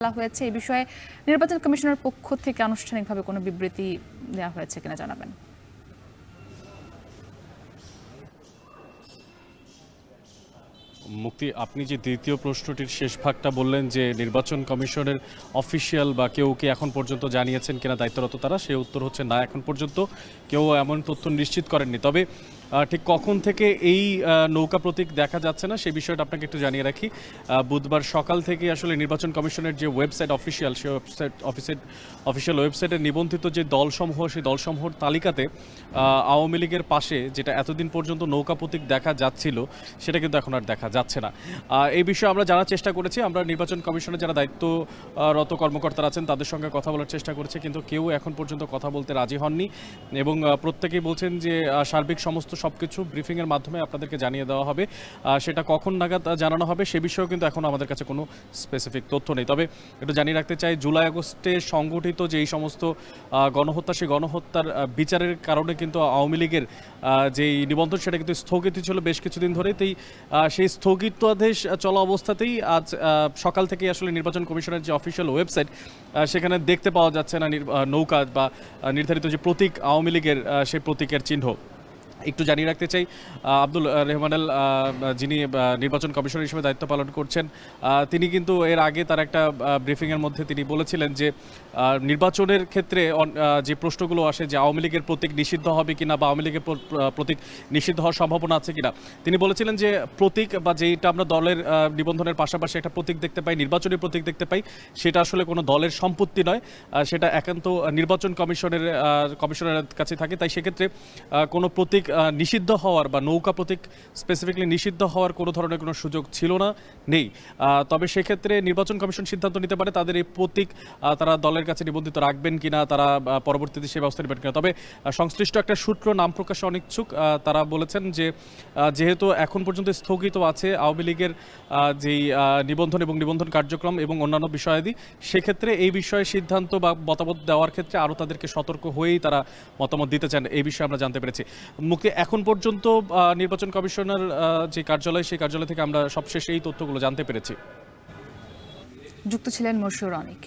বলা হয়েছে এই বিষয়ে নির্বাচন কমিশনের পক্ষ থেকে আনুষ্ঠানিকভাবে কোনো বিবৃতি দেওয়া হয়েছে কিনা জানাবেন। মুক্তি, আপনি যে দ্বিতীয় প্রশ্নটির শেষ ভাগটা বললেন যে নির্বাচন কমিশনের অফিসিয়াল বা কেউ কি এখন পর্যন্ত জানিয়েছেন কিনা দায়িত্বরত তারা, সে উত্তর হচ্ছে না, এখন পর্যন্ত কেউ এমন তথ্য নিশ্চিত করেননি। তবে ঠিক কখন থেকে এই নৌকা প্রতীক দেখা যাচ্ছে না সেই বিষয়টা আপনাকে একটু জানিয়ে রাখি। বুধবার সকাল থেকে আসলে নির্বাচন কমিশনের যে ওয়েবসাইট অফিসিয়াল, সেই অফিসিয়াল ওয়েবসাইটে নিবন্ধিত যে দলসমূহ, সেই দলসমূহের তালিকাতে আওয়ামী লীগের পাশে যেটা এতদিন পর্যন্ত নৌকা প্রতীক দেখা যাচ্ছিল সেটা কিন্তু এখন আর দেখা যাচ্ছে না। এই বিষয়ে আমরা জানার চেষ্টা করেছি, আমরা নির্বাচন কমিশনের যারা দায়িত্বরত কর্মকর্তারা আছেন তাদের সঙ্গে কথা বলার চেষ্টা করেছি, কিন্তু কেউ এখন পর্যন্ত কথা বলতে রাজি হননি এবং প্রত্যেকেই বলছেন যে সার্বিক সমস্ত সবকিছু ব্রিফিংয়ের মাধ্যমে আপনাদেরকে জানিয়ে দেওয়া হবে। সেটা কখন নাগাদ জানানো হবে সে বিষয়েও কিন্তু এখন আমাদের কাছে কোনো স্পেসিফিক তথ্য নেই। তবে একটু জানিয়ে রাখতে চাই, জুলাই আগস্টে সংগঠিত যে এই সমস্ত গণহত্যা, সেই গণহত্যার বিচারের কারণে কিন্তু আওয়ামী লীগের যেই নিবন্ধন সেটা কিন্তু স্থগিত ছিল বেশ কিছুদিন ধরেই। সেই স্থগিতাদেশ চলা অবস্থাতেই আজ সকাল থেকেই আসলে নির্বাচন কমিশনের যে অফিসিয়াল ওয়েবসাইট সেখানে দেখতে পাওয়া যাচ্ছে না নৌকা বা নির্ধারিত যে প্রতীক আওয়ামী লীগের সেই প্রতীকের চিহ্ন। একটু জানিয়ে রাখতে চাই, আব্দুল রেহমানুল যিনি নির্বাচন কমিশনার হিসেবে দায়িত্ব পালন করছেন, তিনি কিন্তু এর আগে তার একটা ব্রিফিংয়ের মধ্যে তিনি বলেছিলেন যে নির্বাচনের ক্ষেত্রে যে প্রশ্নগুলো আসে যে আওয়ামী লীগের প্রতীক নিষিদ্ধ হবে কিনা বা আওয়ামী লীগের প্রতীক নিষিদ্ধ হওয়ার সম্ভাবনা আছে কিনা, তিনি বলেছিলেন যে প্রতীক বা যেইটা আমরা দলের নিবন্ধনের পাশাপাশি একটা প্রতীক দেখতে পাই, নির্বাচনী প্রতীক দেখতে পাই, সেটা আসলে কোনো দলের সম্পত্তি নয়, সেটা একান্ত নির্বাচন কমিশনের কাছে থাকে। তাই সেক্ষেত্রে কোনো প্রতীক নিষিদ্ধ হওয়ার বা নৌকা প্রতীক স্পেসিফিকলি নিষিদ্ধ হওয়ার কোনো ধরনের কোনো সুযোগ ছিল না, নেই। তবে সেক্ষেত্রে নির্বাচন কমিশন সিদ্ধান্ত নিতে পারে তাদের এই প্রতীক তারা দলের কাছে নিবন্ধিত রাখবেন কিনা, তারা পরবর্তীতে সে ব্যবস্থা নেবেন কিনা। তবে সংশ্লিষ্ট একটা সূত্র নাম প্রকাশে অনিচ্ছুক, তারা বলেছেন যে যেহেতু এখন পর্যন্ত স্থগিত আছে আওয়ামী লীগের যেই নিবন্ধন এবং নিবন্ধন কার্যক্রম এবং অন্যান্য বিষয়াদি, সেক্ষেত্রে এই বিষয়ে সিদ্ধান্ত বা মতামত দেওয়ার ক্ষেত্রে আরও তাদেরকে সতর্ক হয়েই তারা মতামত দিতে চান, এই বিষয়ে আমরা জানতে পেরেছি। এখন পর্যন্ত নির্বাচন কমিশনার যে কার্যালয়, সেই কার্যালয় থেকে আমরা সবশেষ এই তথ্যগুলো জানতে পেরেছি। যুক্ত ছিলেন মশিউর অনিক।